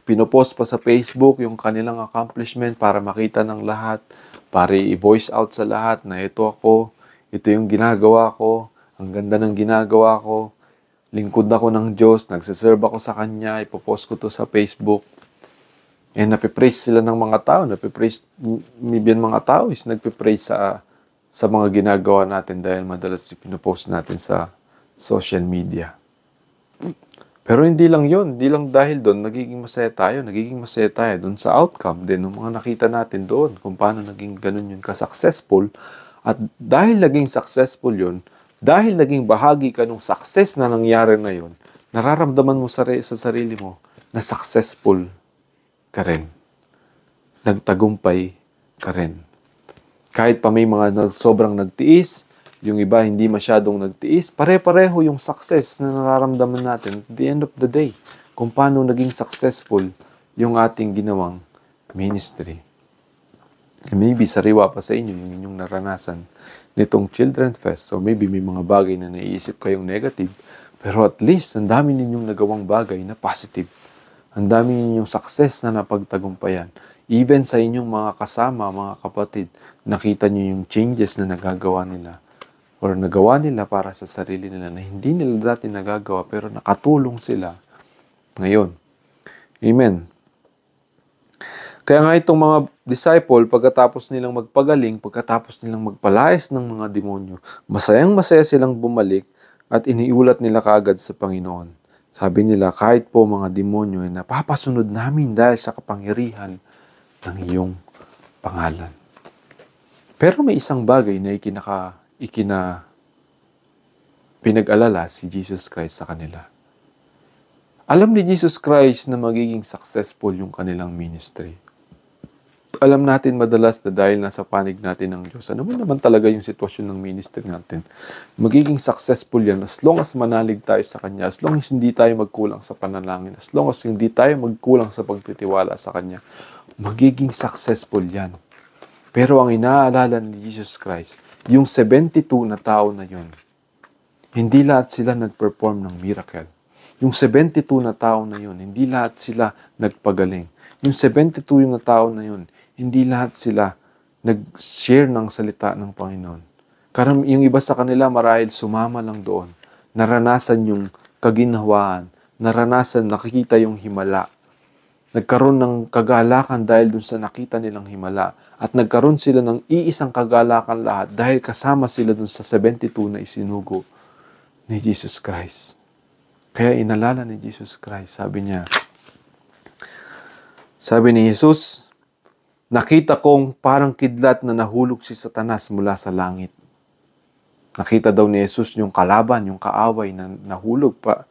pinopost pa sa Facebook yung kanilang accomplishment para makita ng lahat, para i-voice out sa lahat na ito ako, ito yung ginagawa ko, ang ganda ng ginagawa ko, lingkod ako ng Diyos, nagsiserve ako sa Kanya, ipopost ko to sa Facebook. And napipraise sila ng mga tao, napipraise, maybe mga tao is nagpipraise sa mga ginagawa natin dahil madalas pinopost natin sa social media. Pero hindi lang yun, hindi lang dahil doon nagiging masaya tayo doon sa outcome din ng mga nakita natin doon kung paano naging ganun yun ka-successful. At dahil naging successful yun, dahil naging bahagi ka ng success na nangyari na yun, nararamdaman mo sa sarili mo na successful ka rin. Nagtagumpay ka rin. Kahit pa may mga sobrang nagtiis, yung iba hindi masyadong nagtiis, pare-pareho yung success na nararamdaman natin at the end of the day. Kung paano naging successful yung ating ginawang ministry. Maybe sariwa pa sa inyo yung inyong naranasan nitong Children's Fest. So maybe may mga bagay na naiisip kayong negative, pero at least ang dami ninyong nagawang bagay na positive. Ang dami ninyong success na napagtagumpayan. Even sa inyong mga kasama, mga kapatid, nakita niyo yung changes na nagagawa nila or nagawa nila para sa sarili nila na hindi nila dati nagagawa pero nakatulong sila ngayon. Amen. Kaya nga itong mga disciple, pagkatapos nilang magpagaling, pagkatapos nilang magpalayas ng mga demonyo, masayang-masaya silang bumalik at iniulat nila kaagad sa Panginoon. Sabi nila, kahit po mga demonyo ay napapasunod namin dahil sa kapangyarihan ng iyong pangalan. Pero may isang bagay na pinag-alala si Jesus Christ sa kanila. Alam ni Jesus Christ na magiging successful yung kanilang ministry. Alam natin madalas na dahil nasa panig natin ng Diyos, ano naman talaga yung sitwasyon ng ministry natin, magiging successful yan as long as manalig tayo sa Kanya, as long as hindi tayo magkulang sa panalangin, as long as hindi tayo magkulang sa pagtitiwala sa Kanya, magiging successful yan. Pero ang inaalala ni Jesus Christ, yung 72 na tao na yun, hindi lahat sila nag-perform ng miracle. Yung 72 na tao na yun, hindi lahat sila nagpagaling. Yung 72 na tao na yun, hindi lahat sila nag-share ng salita ng Panginoon. Yung iba sa kanila marahil sumama lang doon. Naranasan yung kaginhawaan. Naranasan, nakikita yung himala. Nagkaroon ng kagalakan dahil dun sa nakita nilang himala. At nagkaroon sila ng iisang kagalakan lahat dahil kasama sila dun sa 72 na isinugo ni Jesus Christ. Kaya inalala ni Jesus Christ, sabi ni Jesus, nakita kong parang kidlat na nahulog si Satanas mula sa langit. Nakita daw ni Jesus yung kalaban, yung kaaway na nahulog pa,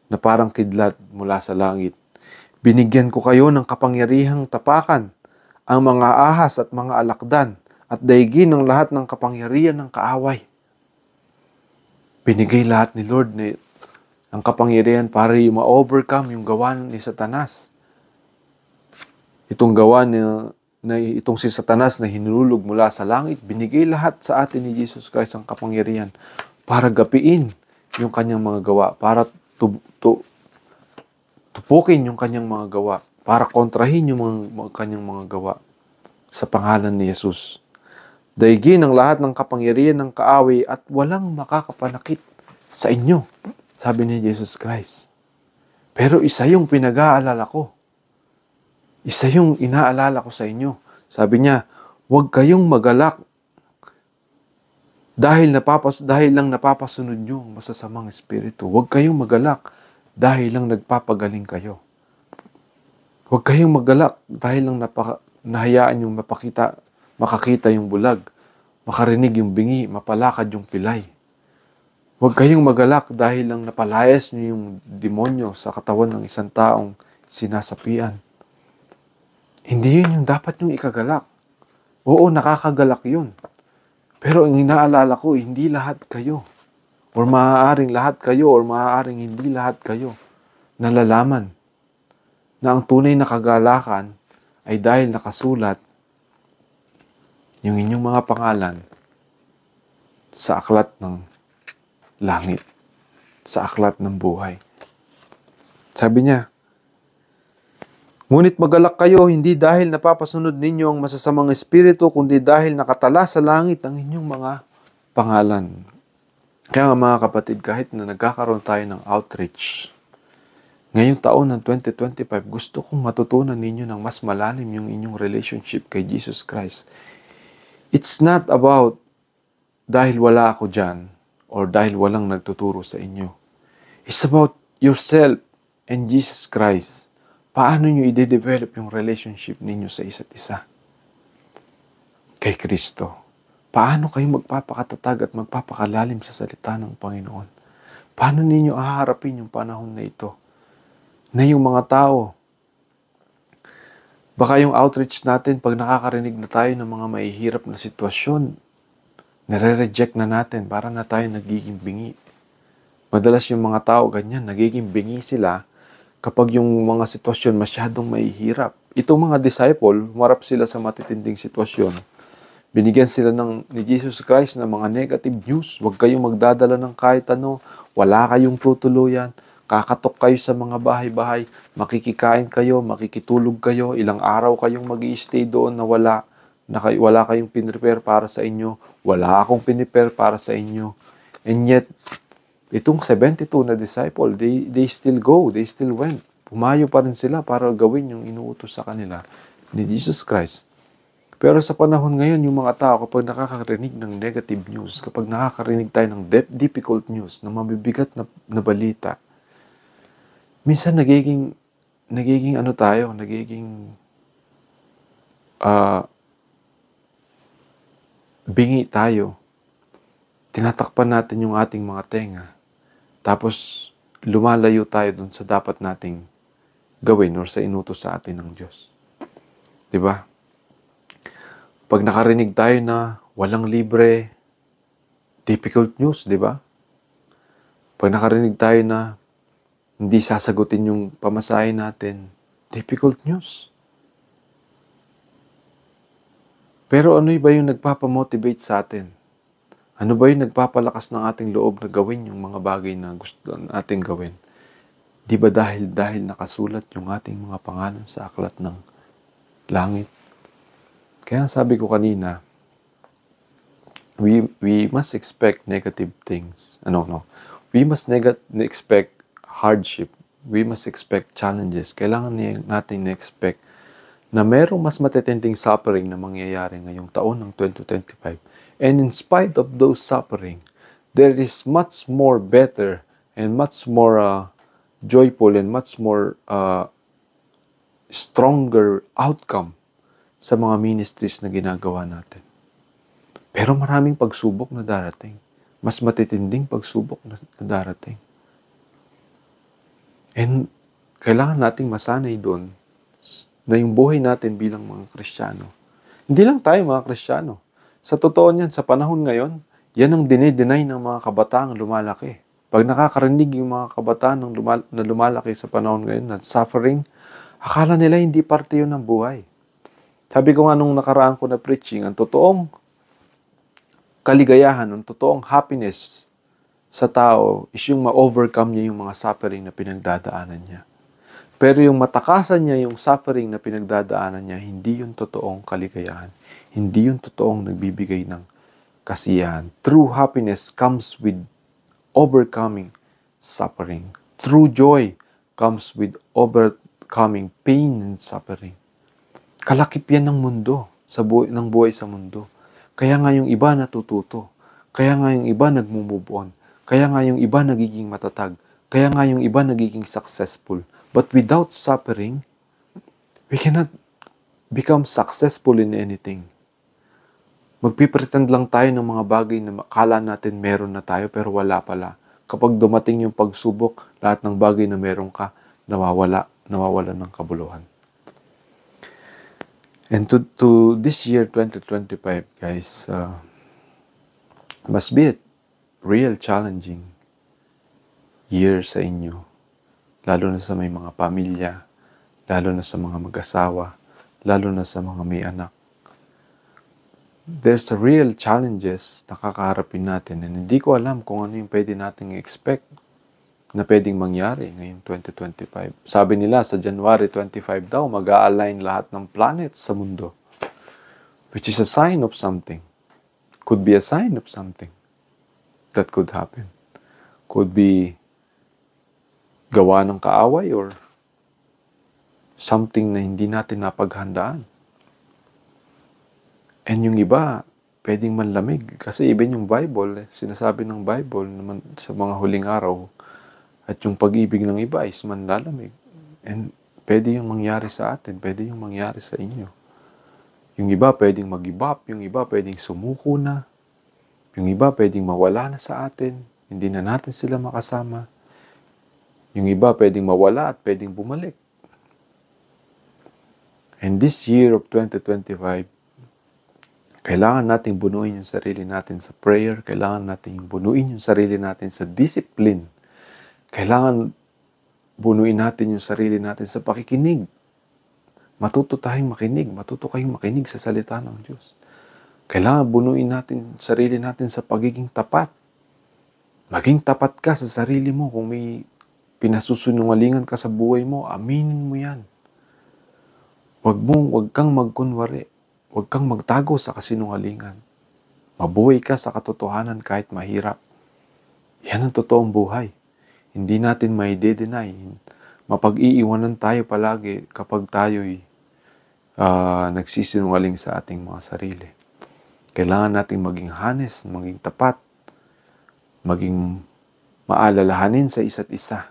na parang kidlat mula sa langit. Binigyan ko kayo ng kapangyarihang tapakan ang mga ahas at mga alakdan at daigin ng lahat ng kapangyarihan ng kaaway. Binigay lahat ni Lord ang kapangyarihan para ma-overcome yung gawa ni Satanas. Itong gawa itong si Satanas na hinulog mula sa langit, binigay lahat sa atin ni Jesus Christ ang kapangyarihan para gapiin yung kanyang mga gawa, para tupukin yung kanyang mga gawa, para kontrahin yung kanyang mga gawa sa pangalan ni Jesus. Daigin ang lahat ng kapangyarihan ng kaaway at walang makakapanakit sa inyo, sabi ni Jesus Christ. Pero isa yung pinag-aalala ko. Isa yung inaalala ko sa inyo. Sabi niya, huwag kayong magalak dahil lang napapasunod nyo ang masasamang espiritu. Huwag kayong magalak dahil lang nagpapagaling kayo. Huwag kayong magalak dahil lang nahayaan yung makakita yung bulag, makarinig yung bingi, mapalakad yung pilay. Huwag kayong magalak dahil lang napalayas nyo yung demonyo sa katawan ng isang taong sinasapian. Hindi yun yung dapat yung ikagalak. Oo, nakakagalak yun. Pero ang inaalala ko, hindi lahat kayo. Or maaaring lahat kayo, or maaaring hindi lahat kayo nalalaman na ang tunay na kagalakan ay dahil nakasulat yung inyong mga pangalan sa aklat ng langit, sa aklat ng buhay. Sabi niya, ngunit magalak kayo hindi dahil napapasunod ninyo ang masasamang espiritu, kundi dahil nakatala sa langit ang inyong mga pangalan. Kaya nga mga kapatid, kahit na nagkakaroon tayo ng outreach, ngayong taon ng 2025, gusto kong matutunan ninyo ng mas malalim yung inyong relationship kay Jesus Christ. It's not about dahil wala ako dyan or dahil walang nagtuturo sa inyo. It's about yourself and Jesus Christ. Paano nyo i-develop yung relationship ninyo sa isa't isa? Kay Kristo. Paano kayo magpapakatatag at magpapakalalim sa salita ng Panginoon? Paano ninyo haharapin yung panahon na ito? Na yung mga tao, baka yung outreach natin, pag nakakarinig na tayo ng mga mahihirap na sitwasyon, nare-reject na natin, para na tayo nagiging bingi. Madalas yung mga tao ganyan, nagiging bingi sila kapag yung mga sitwasyon masyadong mahihirap. Itong mga disciple, humarap sila sa matitinding sitwasyon. Binigyan sila ni Jesus Christ ng mga negative news. Huwag kayong magdadala ng kahit ano. Wala kayong tutuluyan. Kakatok kayo sa mga bahay-bahay. Makikikain kayo, makikitulog kayo. Ilang araw kayong mag-i-stay doon na wala kayong pinrepare para sa inyo. Wala akong pinrepare para sa inyo. And yet, itong 72 na disciple, they still go. They still went. Pumayo pa rin sila para gawin yung inuutos sa kanila ni Jesus Christ. Pero sa panahon ngayon, yung mga tao, kapag nakakarinig ng negative news, kapag nakakarinig tayo ng difficult news, ng mabibigat na balita, minsan nagiging bingi tayo. Tinatakpan natin yung ating mga tenga. Tapos, lumalayo tayo dun sa dapat nating gawin or sa inutos sa atin ng Diyos. Diba? Pag nakarinig tayo na walang libre, difficult news, di ba? Pag nakarinig tayo na hindi sasagutin yung pamasahe natin, difficult news. Pero ano ba yung nagpapamotivate sa atin? Ano ba yung nagpapalakas ng ating loob na gawin yung mga bagay na gusto natin gawin? Di ba dahil nakasulat yung ating mga pangalan sa aklat ng langit? Kaya sabi ko kanina, we must expect negative things. We must expect hardship. We must expect challenges. Kailangan natin na-expect na merong mas matitinding suffering na mangyayari ngayong taon ng 2025. And in spite of those suffering, there is much more better and much more joyful and much more stronger outcome sa mga ministries na ginagawa natin. Pero maraming pagsubok na darating. Mas matitinding pagsubok na darating. And kailangan nating masanay doon na yung buhay natin bilang mga Kristiyano. Hindi lang tayo mga Kristiyano. Sa totoo niyan, sa panahon ngayon, yan ang dinay ng mga kabataang lumalaki. Pag nakakarinig yung mga kabataan na lumalaki sa panahon ngayon na suffering, akala nila hindi parte yun ng buhay. Sabi ko nga nung nakaraan ko na preaching, ang totoong kaligayahan, ang totoong happiness sa tao is yung ma-overcome niya yung mga suffering na pinagdadaanan niya. Pero yung matakasan niya yung suffering na pinagdadaanan niya, hindi yung totoong kaligayahan. Hindi yung totoong nagbibigay ng kasiyahan. True happiness comes with overcoming suffering. True joy comes with overcoming pain and suffering. Kalakip yan ng mundo, ng buhay sa mundo. Kaya nga yung iba natututo. Kaya nga yung iba nagmumove on. Kaya nga yung iba nagiging matatag. Kaya nga yung iba nagiging successful. But without suffering, we cannot become successful in anything. Magpipretend lang tayo ng mga bagay na akala natin meron na tayo pero wala pala. Kapag dumating yung pagsubok, lahat ng bagay na meron ka, nawawala ng kabuluhan. And to this year, 2025, guys, must be a real challenging year sa inyo. Lalo na sa may mga pamilya, lalo na sa mga mag-asawa, lalo na sa mga may anak. There's a real challenges na kakaharapin natin and hindi ko alam kung ano yung pwede nating expect na pwedeng mangyari ngayong 2025. Sabi nila sa January 25 daw, mag-a-align lahat ng planets sa mundo. Which is a sign of something. Could be a sign of something. that could happen. Could be gawa ng kaaway or something na hindi natin napaghandaan. And yung iba, pwedeng manlamig. Kasi even yung Bible, sinasabi ng Bible naman sa mga huling araw, at yung pag-ibig ng iba is manlalamig. And pwede yung mangyari sa atin, pwede yung mangyari sa inyo. Yung iba pwedeng mag-give up, yung iba pwedeng sumuko na, yung iba pwedeng mawala na sa atin, hindi na natin sila makasama. Yung iba pwedeng mawala at pwedeng bumalik. And this year of 2025, kailangan nating bunuin yung sarili natin sa prayer, kailangan nating bunuin yung sarili natin sa discipline, kailangan bunuin natin yung sarili natin sa pakikinig. Matuto tayong makinig, matuto kayong makinig sa salita ng Diyos. Kailangan bunuin natin sarili natin sa pagiging tapat. Maging tapat ka sa sarili mo. Kung may pinasusunungalingan ka sa buhay mo, aminin mo yan. Huwag kang magkunwari. Huwag kang magtago sa kasinungalingan. Mabuhay ka sa katotohanan kahit mahirap. Yan ang totoong buhay. Hindi natin may de-deny. Mapag-iiwanan tayo palagi kapag tayo'y nagsisinungaling sa ating mga sarili. Kailangan natin maging honest, maging tapat, maging maalalahanin sa isa't isa.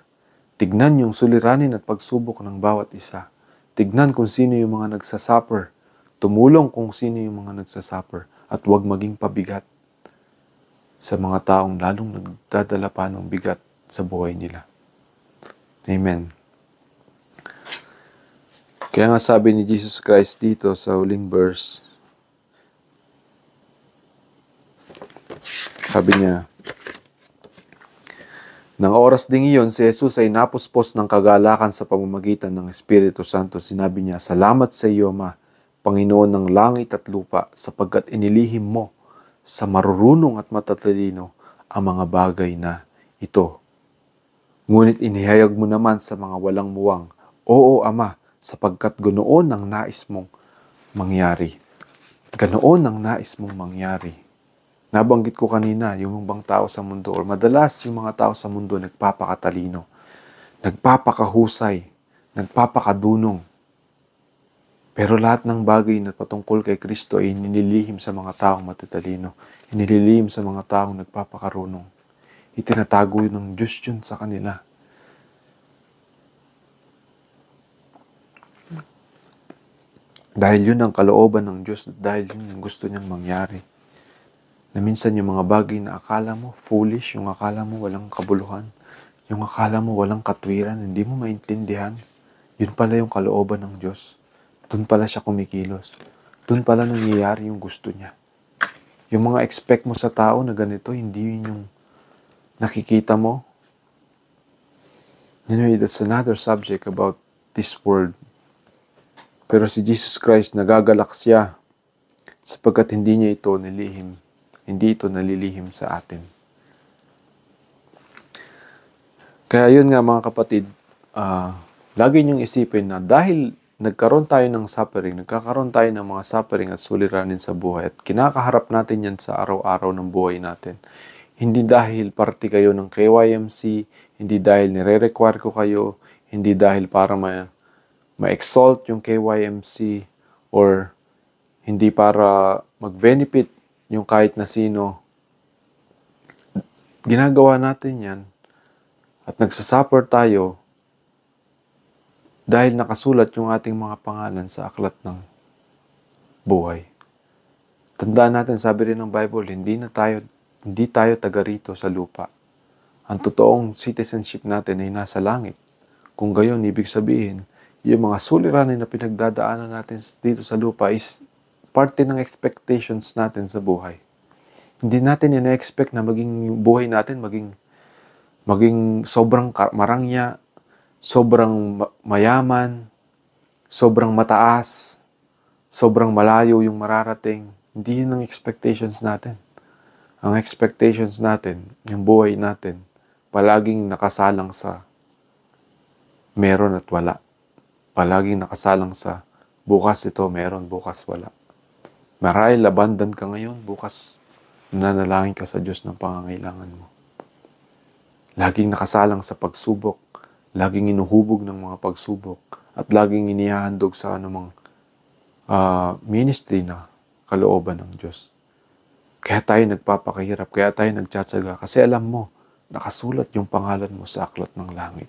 Tignan yung suliranin at pagsubok ng bawat isa. Tignan kung sino yung mga nagsasuffer. Tumulong kung sino yung mga nagsasuffer. At huwag maging pabigat sa mga taong lalong nagdadala pa ng bigat sa buhay nila. Amen. Kaya nga sabi ni Jesus Christ dito sa huling verse, sabi niya, nang oras ding iyon, si Jesus ay napuspos ng kagalakan sa pamamagitan ng Espiritu Santo. Sinabi niya, salamat sa iyo, Ma, Panginoon ng langit at lupa, sapagkat inilihim mo sa marurunong at matatalino ang mga bagay na ito. Ngunit inihayag mo naman sa mga walang muwang, oo, Ama, sapagkat ganoon ang nais mong mangyari. Ganoon ang nais mong mangyari. Nabanggit ko kanina, yung bang tao sa mundo, or madalas yung mga tao sa mundo nagpapakatalino, nagpapakahusay, nagpapakadunong. Pero lahat ng bagay na patungkol kay Kristo ay nililihim sa mga taong matatalino, nililihim sa mga taong nagpapakarunong. Itinatago ng Diyos yun sa kanila. Dahil yun ang kalooban ng Diyos, dahil yun ang gusto niyang mangyari. Na minsan yung mga bagay na akala mo foolish, yung akala mo walang kabuluhan, yung akala mo walang katwiran, hindi mo maintindihan, yun pala yung kalooban ng Diyos. Doon pala siya kumikilos. Doon pala nangyayari yung gusto niya. Yung mga expect mo sa tao na ganito, hindi yun yung nakikita mo. Anyway, that's another subject about this world. Pero si Jesus Christ, nagagalak siya sapagkat hindi niya ito nilihim. Hindi ito nalilihim sa atin. Kaya yun nga mga kapatid, lagi niyong isipin na dahil nagkaroon tayo ng suffering, nagkakaroon tayo ng mga suffering at suliranin sa buhay at kinakaharap natin yan sa araw-araw ng buhay natin. Hindi dahil parte kayo ng KYMC, hindi dahil nire-require ko kayo, hindi dahil para ma-exalt yung KYMC or hindi para mag-benefit yung kahit na sino. Ginagawa natin yan at nagsasuffer tayo dahil nakasulat yung ating mga pangalan sa aklat ng buhay. Tandaan natin, sabi rin ng Bible, hindi tayo taga rito sa lupa. Ang totoong citizenship natin ay nasa langit. Kung gayon, ibig sabihin, yung mga suliranin na pinagdadaanan natin dito sa lupa is parte ng expectations natin sa buhay. Hindi natin ina-expect na maging buhay natin, maging sobrang marangya, sobrang mayaman, sobrang mataas, sobrang malayo yung mararating. Hindi yun ang expectations natin. Ang expectations natin, yung buhay natin, palaging nakasalang sa meron at wala. Palaging nakasalang sa bukas ito, meron, bukas wala. Marahil abundant ka ngayon, bukas nananalangin ka sa Diyos ng pangangailangan mo. Laging nakasalang sa pagsubok, laging inuhubog ng mga pagsubok, at laging inihahandog sa anumang ministry na kalooban ng Diyos. Kaya tayo nagpapakahirap, kaya tayo nagtsatsaga, kasi alam mo, nakasulat yung pangalan mo sa aklat ng langit.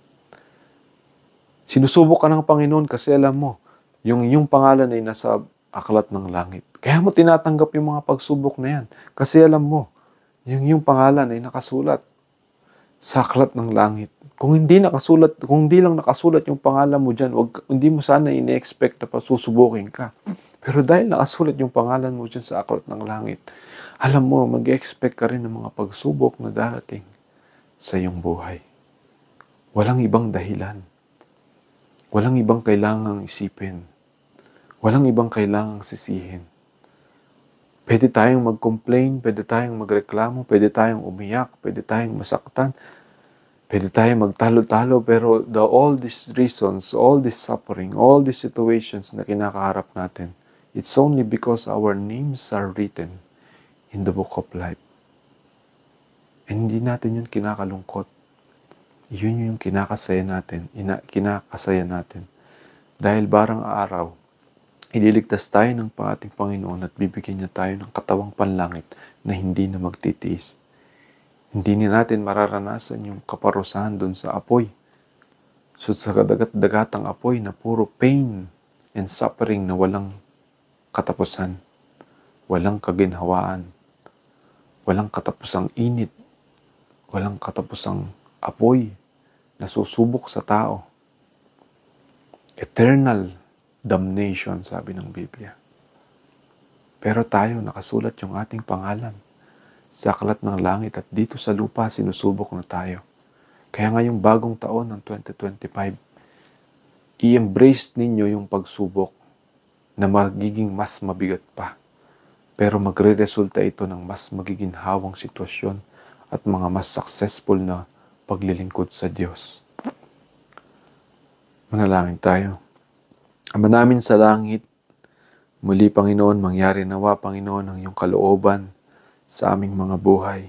Sinusubok ka ng Panginoon kasi alam mo, yung pangalan ay nasa aklat ng langit. Kaya mo tinatanggap yung mga pagsubok na yan. Kasi alam mo, yung pangalan ay nakasulat sa aklat ng langit. Kung hindi lang nakasulat yung pangalan mo dyan, hindi mo sana ine-expect na pasusubukin ka. Pero dahil nakasulat yung pangalan mo dyan sa aklat ng langit, alam mo, mag-expect ka rin ng mga pagsubok na darating sa iyong buhay. Walang ibang dahilan. Walang ibang kailangang isipin. Walang ibang kailangang sisihin. Pwede tayong mag-complain, pwede tayong magreklamo, pwede tayong umiyak, pwede tayong masaktan, pwede tayong magtalo-talo, pero all these reasons, all this suffering, all these situations na kinakaharap natin, it's only because our names are written in the book of life. And hindi natin yun kinakalungkot. Yun yung kinakasaya natin. Dahil barang araw, ililigtas tayo ng ating Panginoon at bibigyan niya tayo ng katawang panlangit na hindi na magtitiis. Hindi natin mararanasan yung kaparusahan doon sa apoy. So sa kadagat-dagatang apoy na puro pain and suffering na walang katapusan, walang kaginhawaan, walang katapusang init, walang katapusang apoy na susubok sa tao. Eternal damnation, sabi ng Biblia. Pero tayo, nakasulat yung ating pangalan sa aklat ng langit at dito sa lupa, sinusubok na tayo. Kaya ngayong bagong taon ng 2025, i-embrace ninyo yung pagsubok na magiging mas mabigat pa. Pero magre-resulta ito ng mas magiginhawang sitwasyon at mga mas successful na paglilingkod sa Diyos. Manalangin tayo. Ama namin sa langit, muli Panginoon, mangyari nawa Panginoon ang iyong kalooban sa aming mga buhay.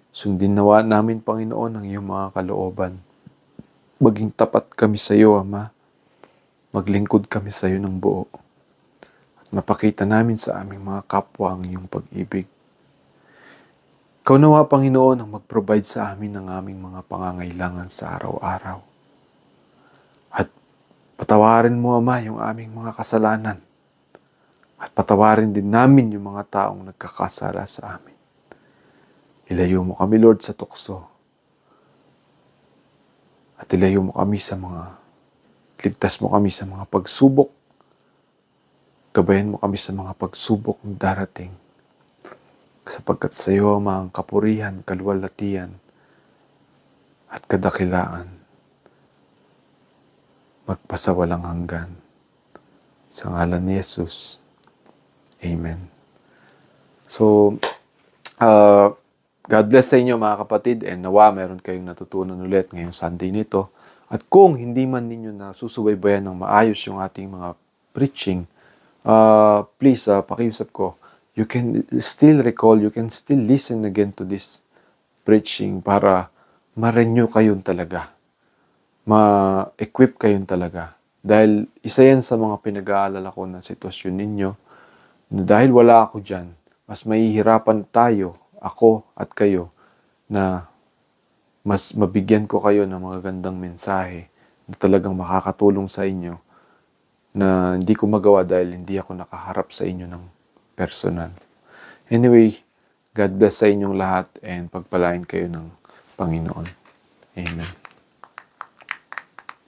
Sundin nawa namin Panginoon ang iyong mga kalooban. Maging tapat kami sa iyo, Ama. Maglingkod kami sa iyo ng buo. At mapakita namin sa aming mga kapwa ang iyong pag-ibig. Ikaw nawa, Panginoon, ang mag-provide sa amin ng aming mga pangangailangan sa araw-araw. At patawarin mo, Ama, yung aming mga kasalanan. At patawarin din namin yung mga taong nagkakasala sa amin. Ilayo mo kami, Lord, sa tukso. At ilayo mo kami ligtas mo kami sa mga pagsubok. Gabayan mo kami sa mga pagsubok na darating. Sapagkat sa iyo, Ama, ang kapurihan, kaluwalhatian, at kadakilaan, magpasawalang hanggan. Sa ngalan ni Jesus. Amen. So, God bless sa inyo mga kapatid, and nawa meron kayong natutunan ulit ngayong Sunday nito. At kung hindi man ninyo na susubaybayan ng maayos yung ating mga preaching, please, pakiusap ko, you can still recall, you can still listen again to this preaching para ma-renew kayong talaga. Ma-equip kayong talaga. Dahil isa yan sa mga pinag-aalala ko na sitwasyon ninyo, na dahil wala ako dyan, mas mahihirapan tayo, ako at kayo, na mas mabigyan ko kayo ng mga gandang mensahe na talagang makakatulong sa inyo na hindi ko magawa dahil hindi ako nakaharap sa inyo ng personal. Anyway, God bless sa inyong lahat and pagpalain kayo ng Panginoon. Amen.